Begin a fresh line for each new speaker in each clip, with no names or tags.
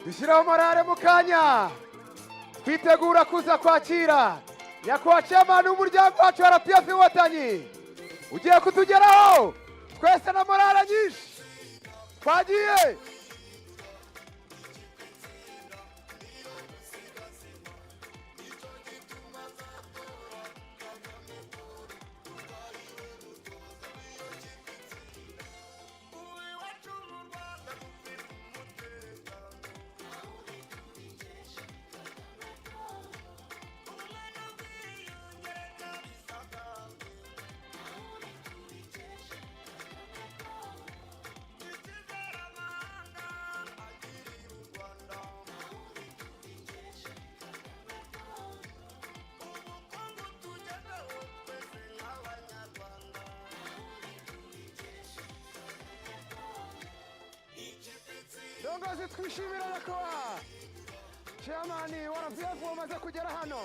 dushyiraho morale mu kanya twitegura kuza kwakira nyakubahwa chairman w'umuryango wacu wa RPF Inkotanyi ugiye kutugeraho twese na morale nyinshi twagiye. Dongozi twishimira nyakubahwa chairman wa RPF wamaze kugera hano.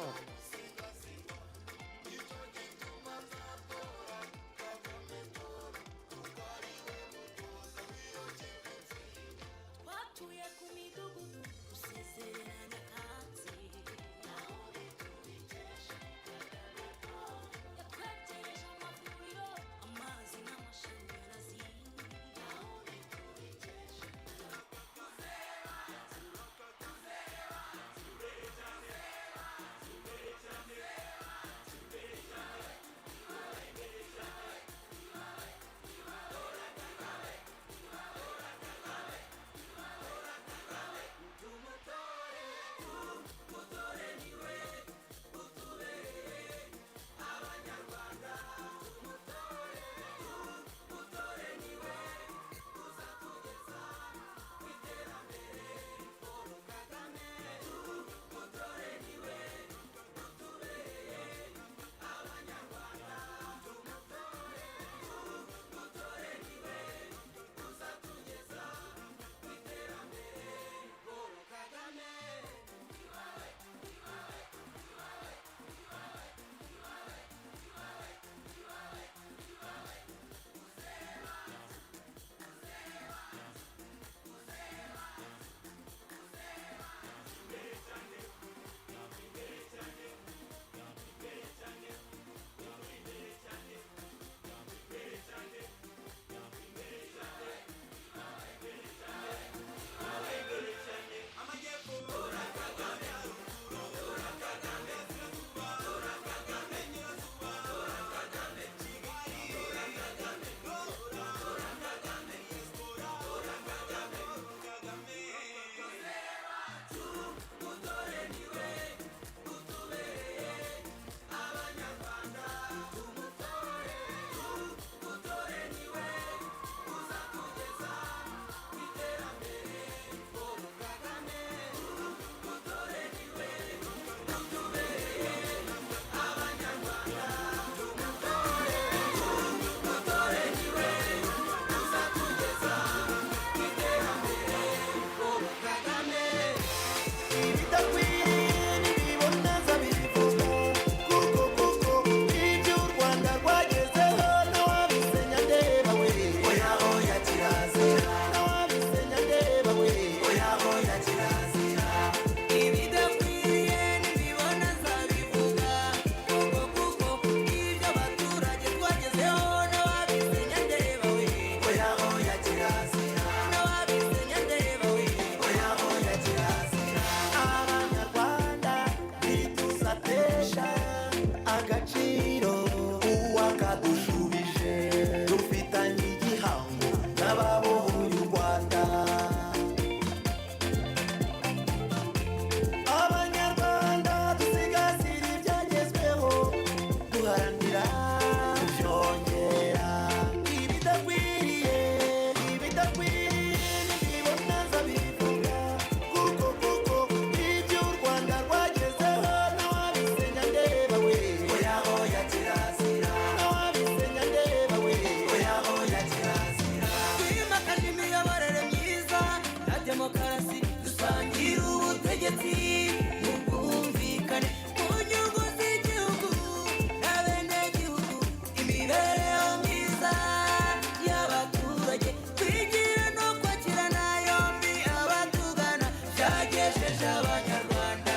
cyagejeje abanyarwanda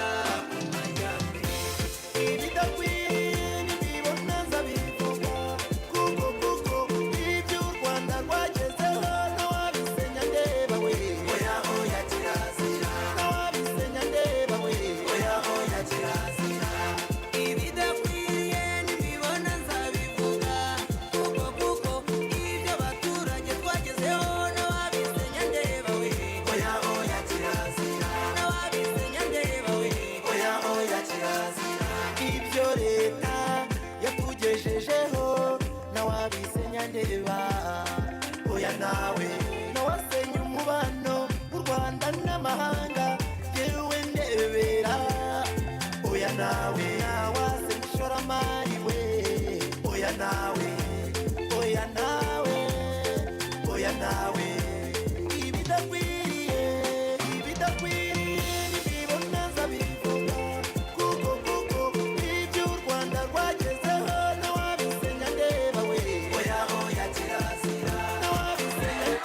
ku majyambere. Ibidakwiye nibibona nzabivuga, kuko ibyo u Rwanda rwagezeho ntawabisenya ndeba we. Oya oya kirazira, ntawabisenya ndeba we. Oya oya kirazira. Ibidakwiye nibibona nzabivuga, kuko ibyo abaturage twagezeho ntawabisenya ndeba we. Oya oya kirazira, ntawabisenya ndeba we. Oya oya kirazira. Ibyo leta yatugejejeho ntawabisenya ndeba. Oya nawe ntawasenya umubano w'u Rwanda n'amahanga, yewe ndebera. Oya nawe ntawasenya ishoramari we. Oya nawe, oya nawe, oya nawe. Ibidakwiriye nibibona nzabivuga, kuko ibyo u Rwanda rwagezeho ntawabisenya ndeba we. Oya oya kirazira, ntawabisenya.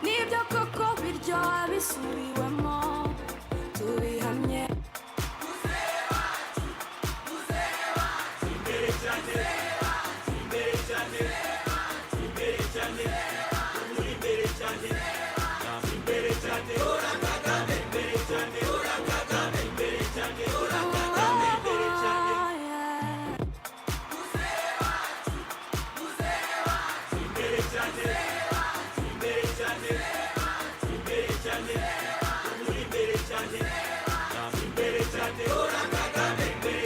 Nibyo koko biryoha bisubiwemo tubihamye.
Ora Kagame,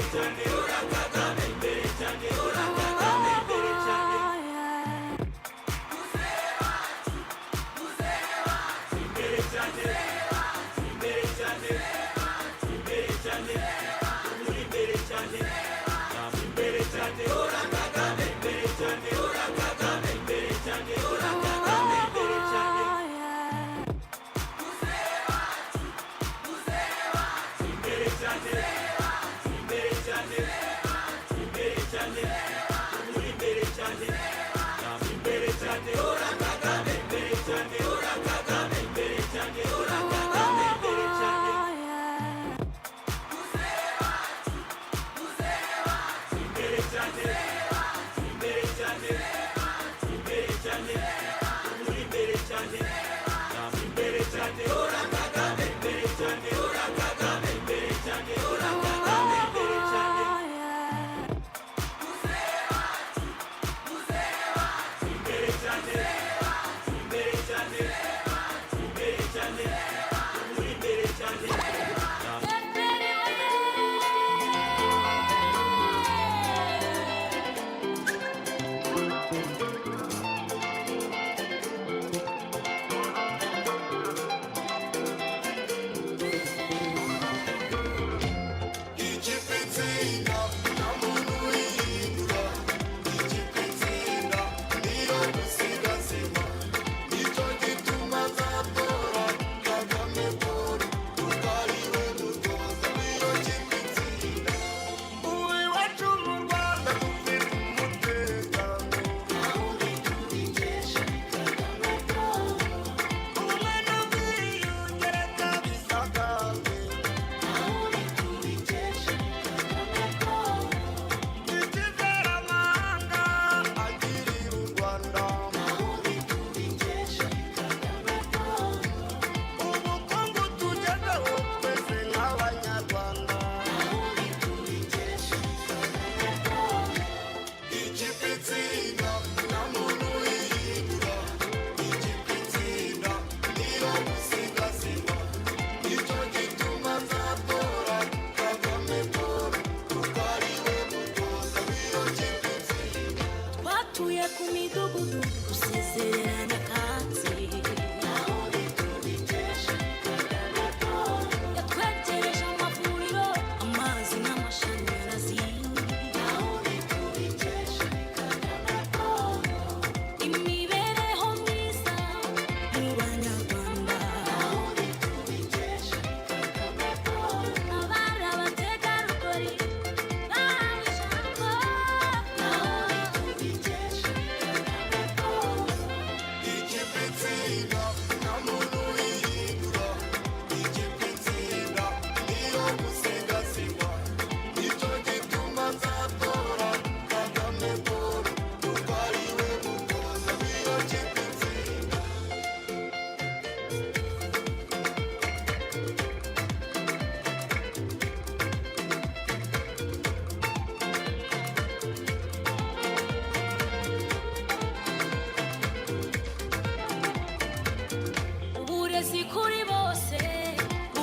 uburezi kuri bose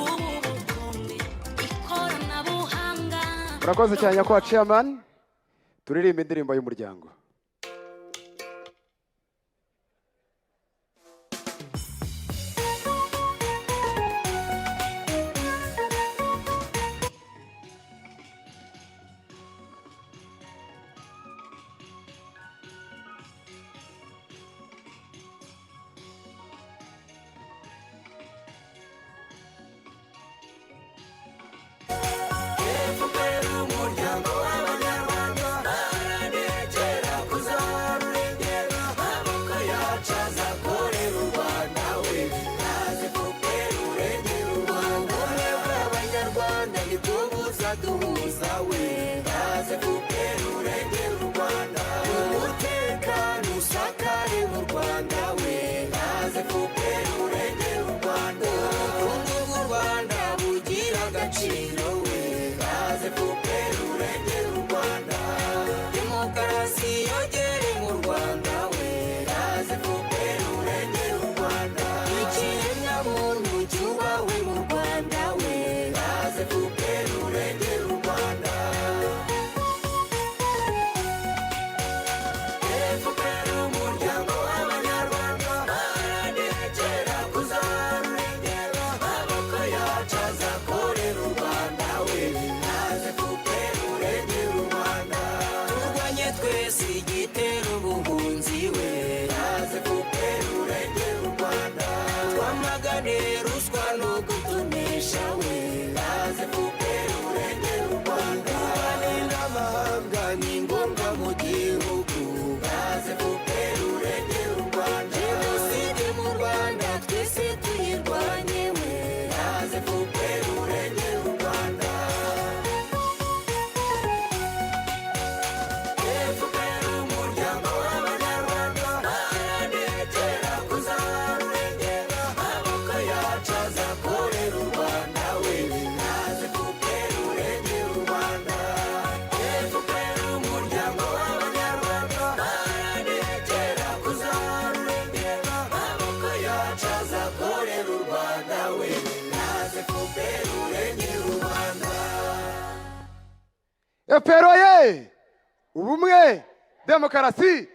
ubu bukunde ikoranabuhanga.
Murakoze cyane nyakubahwa chairman. Turirimba indirimbo y'umuryango. FPR ubumwe demokarasi